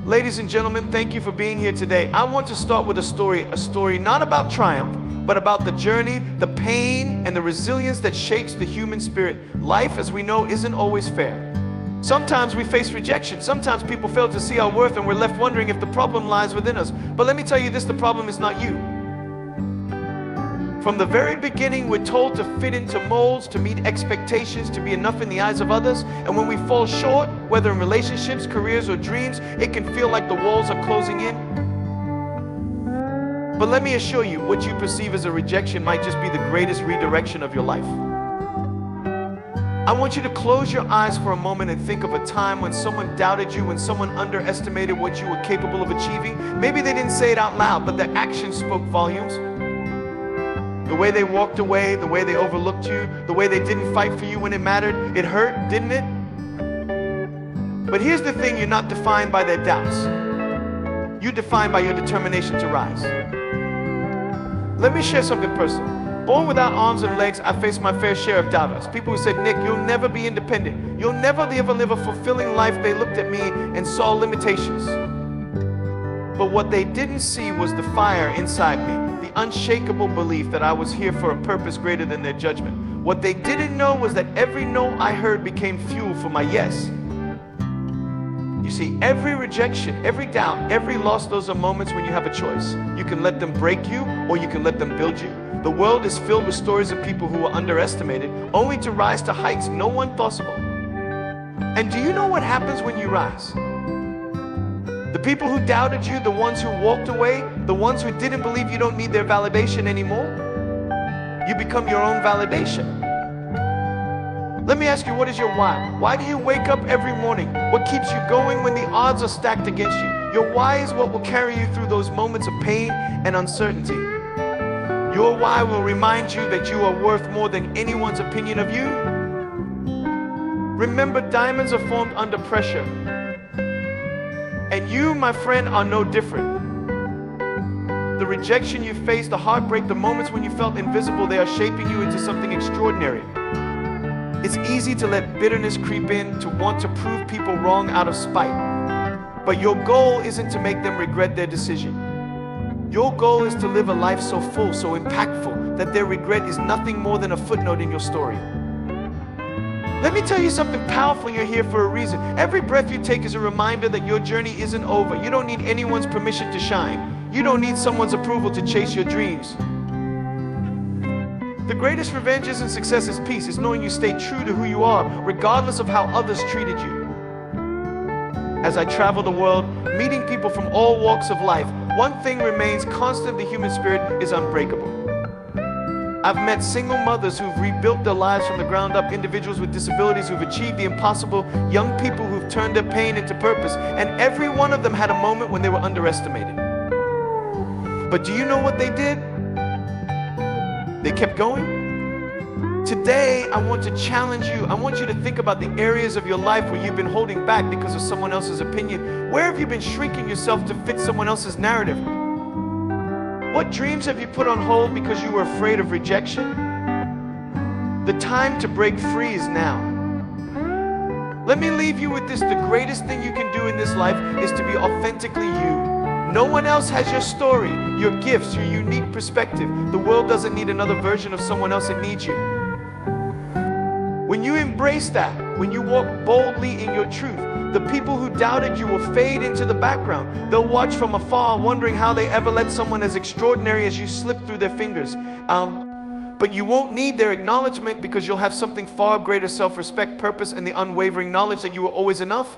Ladies and gentlemen, thank you for being here today. I want to start with a story not about triumph, but about the journey, the pain, and the resilience that shapes the human spirit. Life, as we know, isn't always fair. Sometimes we face rejection. Sometimes people fail to see our worth, and we're left wondering if the problem lies within us. But let me tell you this, the problem is not you. From the very beginning, we're told to fit into molds, to meet expectations, to be enough in the eyes of others. And when we fall short, whether in relationships, careers, or dreams, it can feel like the walls are closing in. But let me assure you, what you perceive as a rejection might just be the greatest redirection of your life. I want you to close your eyes for a moment and think of a time when someone doubted you, when someone underestimated what you were capable of achieving. Maybe they didn't say it out loud, but their actions spoke volumes. The way they walked away, the way they overlooked you, the way they didn't fight for you when it mattered, it hurt, didn't it? But here's the thing, you're not defined by their doubts. You're defined by your determination to rise. Let me share something personal. Born without arms and legs, I faced my fair share of doubters. People who said, Nick, you'll never be independent. You'll never ever live a fulfilling life. They looked at me and saw limitations. But what they didn't see was the fire inside me. The unshakable belief that I was here for a purpose greater than their judgment. What they didn't know was that every no I heard became fuel for my yes. You see, every rejection, every doubt, every loss, those are moments when you have a choice. You can let them break you, or you can let them build you. The world is filled with stories of people who were underestimated, only to rise to heights no one thought possible. And do you know what happens when you rise? The people who doubted you, the ones who walked away, the ones who didn't believe you don't need their validation anymore, you become your own validation. Let me ask you, what is your why? Why do you wake up every morning? What keeps you going when the odds are stacked against you? Your why is what will carry you through those moments of pain and uncertainty. Your why will remind you that you are worth more than anyone's opinion of you. Remember, diamonds are formed under pressure. And you, my friend, are no different. The rejection you faced, the heartbreak, the moments when you felt invisible, they are shaping you into something extraordinary. It's easy to let bitterness creep in, to want to prove people wrong out of spite. But your goal isn't to make them regret their decision. Your goal is to live a life so full, so impactful, that their regret is nothing more than a footnote in your story. Let me tell you something powerful. You're here for a reason. Every breath you take is a reminder that your journey isn't over. You don't need anyone's permission to shine. You don't need someone's approval to chase your dreams. The greatest revenge isn't success, it's peace. It's knowing you stay true to who you are, regardless of how others treated you. As I travel the world, meeting people from all walks of life, one thing remains constant: the human spirit is unbreakable. I've met single mothers who've rebuilt their lives from the ground up, individuals with disabilities who've achieved the impossible, young people who've turned their pain into purpose, and every one of them had a moment when they were underestimated. But do you know what they did? They kept going. Today, I want to challenge you. I want you to think about the areas of your life where you've been holding back because of someone else's opinion. Where have you been shrinking yourself to fit someone else's narrative? What dreams have you put on hold because you were afraid of rejection? The time to break free is now. Let me leave you with this. The greatest thing you can do in this life is to be authentically you. No one else has your story, your gifts, your unique perspective. The world doesn't need another version of someone else, it needs you. When you embrace that, when you walk boldly in your truth, the people who doubted you will fade into the background. They'll watch from afar, wondering how they ever let someone as extraordinary as you slip through their fingers. But you won't need their acknowledgement, because you'll have something far greater: self-respect, purpose, and the unwavering knowledge that you were always enough.